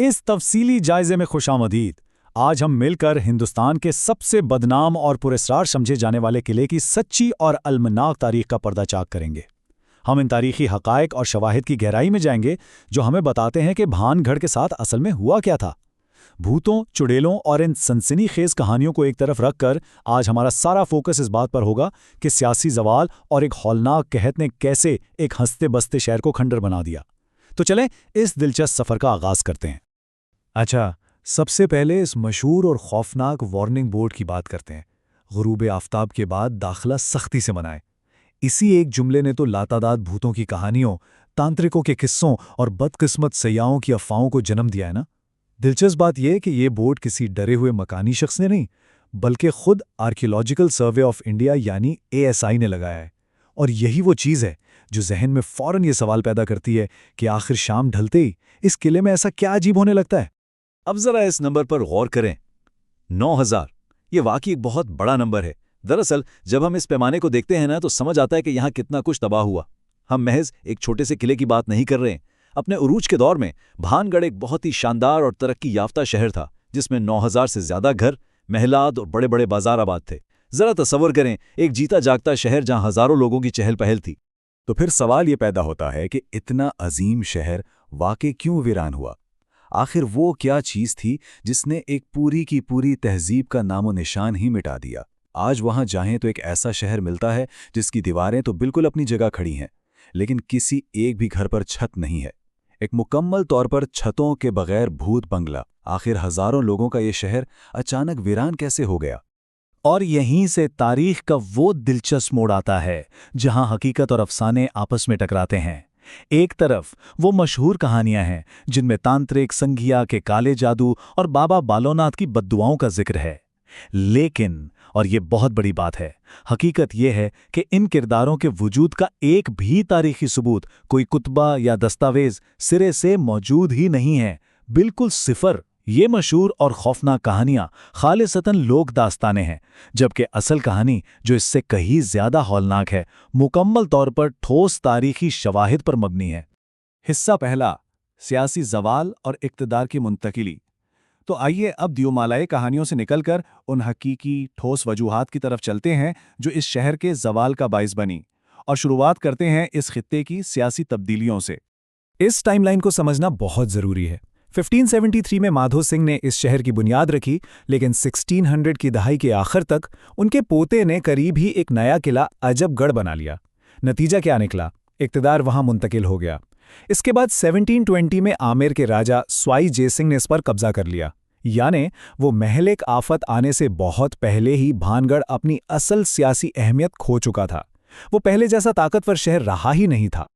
इस तफसीली जायजे में खुशामदीद। आज हम मिलकर हिंदुस्तान के सबसे बदनाम और पुरस्कार समझे जाने वाले किले की सच्ची और अलमनाक तारीख का पर्दाचाक करेंगे। हम इन तारीखी हक़ाइक़ और शवाहिद की गहराई में जाएंगे जो हमें बताते हैं कि भानगढ़ के साथ असल में हुआ क्या था। भूतों, चुड़ैलों और इन सनसनीखेज कहानियों को एक तरफ रखकर आज हमारा सारा फोकस इस बात पर होगा कि सियासी जवाल और एक हौलनाक कहत ने कैसे एक हंसते बसते शहर को खंडर बना दिया। तो चलें इस दिलचस्प सफ़र का आगाज़ करते हैं। अच्छा, सबसे पहले इस मशहूर और खौफनाक वार्निंग बोर्ड की बात करते हैं। गुरूब आफ्ताब के बाद दाखिला सख्ती से मनाएं। इसी एक जुमले ने तो लातादाद भूतों की कहानियों, तांत्रिकों के किस्सों और बदकिस्मत सयाहों की अफवाहों को जन्म दिया है ना। दिलचस्प बात यह कि ये बोर्ड किसी डरे हुए मकानी शख्स ने नहीं, बल्कि खुद आर्कियोलॉजिकल सर्वे ऑफ इंडिया यानी ASI ने लगाया है। और यही वो चीज़ है जो जहन में फ़ौरन ये सवाल पैदा करती है कि आखिर शाम ढलते ही इस किले में ऐसा क्या अजीब होने लगता है। अब जरा इस नंबर पर गौर करें। 9000 ये वाकई एक बहुत बड़ा नंबर है। दरअसल जब हम इस पैमाने को देखते हैं ना तो समझ आता है कि यहाँ कितना कुछ तबाह हुआ। हम महज एक छोटे से किले की बात नहीं कर रहे हैं। अपने उरूज के दौर में भानगढ़ एक बहुत ही शानदार और तरक्की याफ्ता शहर था जिसमें 9000 से ज्यादा घर, महलात और बड़े बड़े बाजार आबाद थे। जरा तसव्वुर करें, एक जीता जागता शहर जहां हजारों लोगों की चहल पहल थी। तो फिर सवाल ये पैदा होता है कि इतना अजीम शहर वाकई क्यों वीरान हुआ? आखिर वो क्या चीज़ थी जिसने एक पूरी की पूरी तहजीब का नामो निशान ही मिटा दिया? आज वहां जाएं तो एक ऐसा शहर मिलता है जिसकी दीवारें तो बिल्कुल अपनी जगह खड़ी हैं, लेकिन किसी एक भी घर पर छत नहीं है। एक मुकम्मल तौर पर छतों के बगैर भूत बंगला। आखिर हजारों लोगों का ये शहर अचानक वीरान कैसे हो गया? और यहीं से तारीख का वो दिलचस्प मोड़ आता है जहां हकीकत और अफसाने आपस में टकराते हैं। एक तरफ वो मशहूर कहानियां हैं जिनमें तांत्रिक, संघिया के काले जादू और बाबा बालोनाथ की बद्दुआओं का जिक्र है। लेकिन, और ये बहुत बड़ी बात है, हकीकत ये है कि इन किरदारों के वजूद का एक भी तारीखी सबूत, कोई कुतबा या दस्तावेज सिरे से मौजूद ही नहीं है। बिल्कुल सिफर। ये मशहूर और खौफनाक कहानियां खालिसतन लोक दास्तानें हैं, जबकि असल कहानी जो इससे कहीं ज्यादा हौलनाक है, मुकम्मल तौर पर ठोस तारीखी शवाहिद पर मबनी है। हिस्सा पहला, सियासी जवाल और इक्तदार की मुंतकिली। तो आइए अब दियोमालाए कहानियों से निकलकर उन हकीकी ठोस वजूहात की तरफ चलते हैं जो इस शहर के जवाल का बाइस बनी, और शुरुआत करते हैं इस खित्ते की सियासी तब्दीलियों से। इस टाइमलाइन को समझना बहुत ज़रूरी है। 1573 में माधो सिंह ने इस शहर की बुनियाद रखी, लेकिन 1600 की दहाई के आखिर तक उनके पोते ने करीब ही एक नया किला अजबगढ़ बना लिया। नतीजा क्या निकला? इक्तदार वहां मुंतकिल हो गया। इसके बाद 1720 में आमेर के राजा स्वाई जयसिंह ने इस पर कब्जा कर लिया। यानी वो महलिक आफत आने से बहुत पहले ही भानगढ़ अपनी असल सियासी अहमियत खो चुका था। वो पहले जैसा ताकतवर शहर रहा ही नहीं था।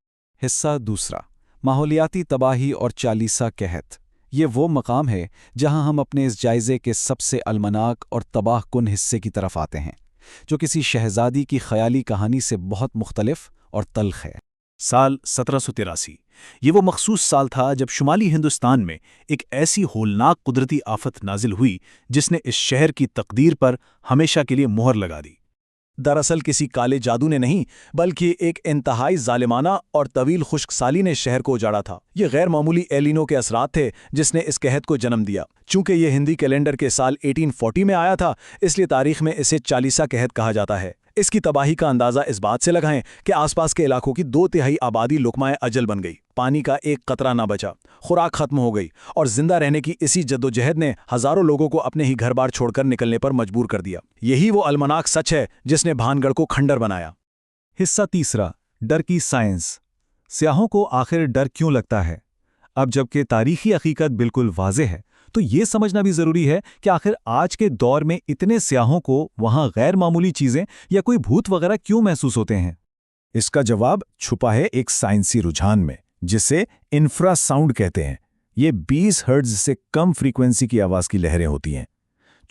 हिस्सा दूसरा, माहौलियाती तबाही और चालीसा कहत। ये वो मकाम है जहां हम अपने इस जायजे के सबसे अलमनाक और तबाह कुन हिस्से की तरफ आते हैं, जो किसी शहजादी की ख्याली कहानी से बहुत मुख्तलिफ और तल्ख है। साल 1783 ये वो मखसूस साल था जब शुमाली हिंदुस्तान में एक ऐसी होलनाक कुदरती आफत नाजिल हुई जिसने इस शहर की तकदीर पर हमेशा के लिए मोहर लगा दी। दरअसल किसी काले जादू ने नहीं, बल्कि एक इंतहाई जालिमाना और तवील खुश्क साली ने शहर को उजाड़ा था। ये गैर मामूली एलिनो के असरात थे जिसने इस कहत को जन्म दिया। चूंकि ये हिंदी कैलेंडर के साल 1840 में आया था, इसलिए तारीख में इसे चालीसा कहत कहा जाता है। इसकी तबाही का अंदाजा इस बात से लगाएं कि आसपास के इलाकों की 2/3 आबादी लुकमाए अजल बन गई। पानी का एक कतरा ना बचा, खुराक खत्म हो गई, और जिंदा रहने की इसी जद्दोजहद ने हजारों लोगों को अपने ही घर बार छोड़कर निकलने पर मजबूर कर दिया। यही वो अलमनाक सच है जिसने भानगढ़ को खंडर बनाया। हिस्सा तीसरा, डर की साइंस। स्याहों को आखिर डर क्यों लगता है? अब जबकि तारीखी हकीकत बिल्कुल वाज़ेह है, तो ये समझना भी ज़रूरी है कि आखिर आज के दौर में इतने स्याहों को वहाँ गैर मामूली चीज़ें या कोई भूत वगैरह क्यों महसूस होते हैं। इसका जवाब छुपा है एक साइंसी रुझान में, जिसे इंफ्रासाउंड कहते हैं। ये 20 हर्ट्ज से कम फ्रीक्वेंसी की आवाज़ की लहरें होती हैं।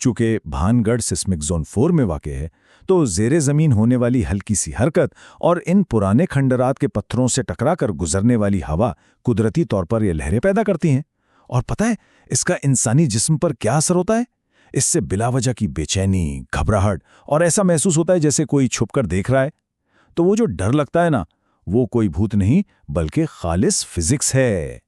चूँकि भानगढ़ सिस्मिक जोन 4 में वाक़ है, तो ज़ेरे ज़मीन होने वाली हल्की सी हरकत और इन पुराने खंडरात के पत्थरों से टकराकर गुजरने वाली हवा कुदरती तौर पर ये लहरें पैदा करती हैं। और पता है इसका इंसानी जिस्म पर क्या असर होता है? इससे बिलावजह की बेचैनी, घबराहट और ऐसा महसूस होता है जैसे कोई छुपकर देख रहा है। तो वो जो डर लगता है ना, वो कोई भूत नहीं बल्कि खालिस फिजिक्स है।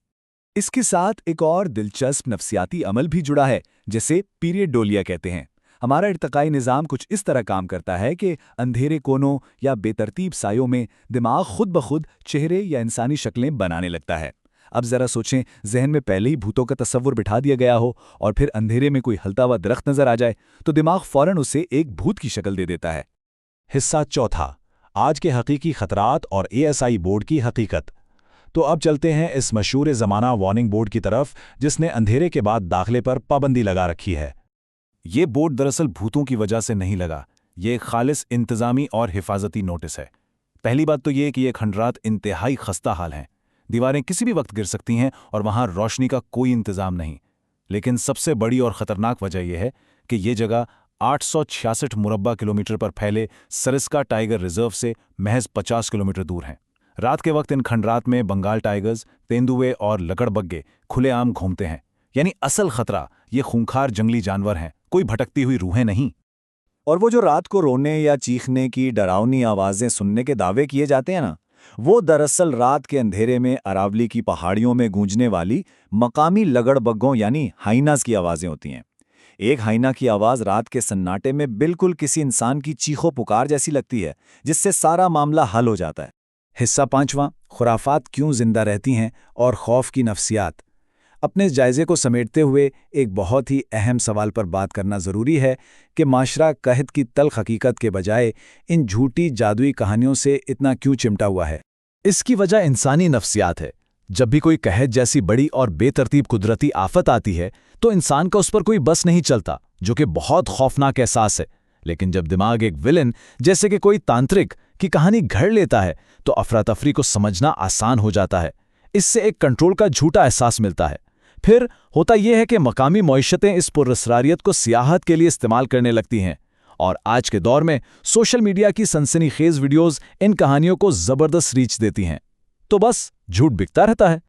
इसके साथ एक और दिलचस्प नफ्सियाती अमल भी जुड़ा है, जिसे पीरियडोलिया कहते हैं। हमारा इर्तिकाई निज़ाम कुछ इस तरह काम करता है कि अंधेरे कोनों या बेतरतीब सायों में दिमाग खुद ब खुद चेहरे या इंसानी शक्लें बनाने लगता है। अब ज़रा सोचें, जहन में पहले ही भूतों का तस्वुर बिठा दिया गया हो और फिर अंधेरे में कोई हलता हुआ दरख्त नज़र आ जाए तो दिमाग फ़ौरन उसे एक भूत की शक्ल दे देता है। हिस्सा चौथा, आज के हकीकी खतरात और ASI बोर्ड की हकीकत। तो अब चलते हैं इस मशहूर ज़माना वार्निंग बोर्ड की तरफ, जिसने अंधेरे के बाद दाखिले पर पाबंदी लगा रखी है। ये बोर्ड दरअसल भूतों की वजह से नहीं लगा, ये एक खालिस इंतज़ामी और हिफाजती नोटिस है। पहली बात तो ये कि ये खंडरात इंतहाई खस्ता हाल हैं। दीवारें किसी भी वक्त गिर सकती हैं और वहाँ रोशनी का कोई इंतज़ाम नहीं। लेकिन सबसे बड़ी और ख़तरनाक वजह यह है कि ये जगह 866 मुरब्बा किलोमीटर पर फैले सरिस्का टाइगर रिजर्व से महज 50 किलोमीटर दूर हैं। रात के वक्त इन खंडरात में बंगाल टाइगर्स, तेंदुए और लकड़बग्गे खुलेआम घूमते हैं। यानी असल खतरा ये खूंखार जंगली जानवर हैं, कोई भटकती हुई रूहें नहीं। और वो जो रात को रोने या चीखने की डरावनी आवाज़ें सुनने के दावे किए जाते हैं ना, वो दरअसल रात के अंधेरे में अरावली की पहाड़ियों में गूंजने वाली मकामी लगड़बग्गों यानी हाइनास की आवाज़ें होती हैं। एक हाइना की आवाज़ रात के सन्नाटे में बिल्कुल किसी इंसान की चीखो पुकार जैसी लगती है, जिससे सारा मामला हल हो जाता है। हिस्सा 5वां, खुराफात क्यों जिंदा रहती हैं और खौफ की नफ्सियात। अपने इस जायजे को समेटते हुए एक बहुत ही अहम सवाल पर बात करना ज़रूरी है कि माशरा कहत की तल्ख हकीकत के बजाय इन झूठी जादुई कहानियों से इतना क्यों चिमटा हुआ है। इसकी वजह इंसानी नफ्सियात है। जब भी कोई कहत जैसी बड़ी और बेतरतीब कुदरती आफत आती है तो इंसान का उस पर कोई बस नहीं चलता, जो कि बहुत खौफनाक एहसास है। लेकिन जब दिमाग एक विलन जैसे कि कोई तांत्रिक की कहानी घड़ लेता है तो अफरा तफरी को समझना आसान हो जाता है। इससे एक कंट्रोल का झूठा एहसास मिलता है। फिर होता यह है कि मकामी मईशतें इस पुरअसरारियत को सियाहत के लिए इस्तेमाल करने लगती हैं, और आज के दौर में सोशल मीडिया की सनसनीखेज वीडियोस इन कहानियों को ज़बरदस्त रीच देती हैं। तो बस झूठ बिकता रहता है।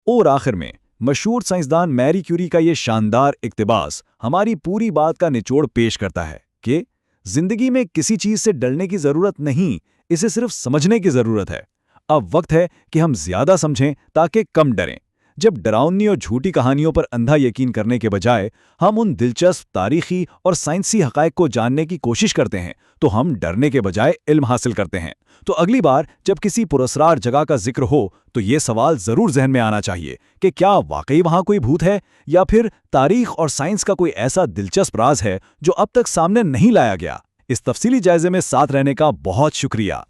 और आखिर में मशहूर साइंसदान मैरी क्यूरी का ये शानदार इक्तिबास हमारी पूरी बात का निचोड़ पेश करता है कि जिंदगी में किसी चीज से डरने की जरूरत नहीं, इसे सिर्फ समझने की जरूरत है। अब वक्त है कि हम ज्यादा समझें ताकि कम डरें। जब डरावनी और झूठी कहानियों पर अंधा यकीन करने के बजाय हम उन दिलचस्प तारीखी और साइंसी हक़ाइक़ को जानने की कोशिश करते हैं तो हम डरने के बजाय इल्म हासिल करते हैं। तो अगली बार जब किसी पुरस्कार जगह का जिक्र हो तो ये सवाल जरूर जहन में आना चाहिए कि क्या वाकई वहां कोई भूत है, या फिर तारीख और साइंस का कोई ऐसा दिलचस्प राज है जो अब तक सामने नहीं लाया गया। इस तफसीली जायजे में साथ रहने का बहुत शुक्रिया।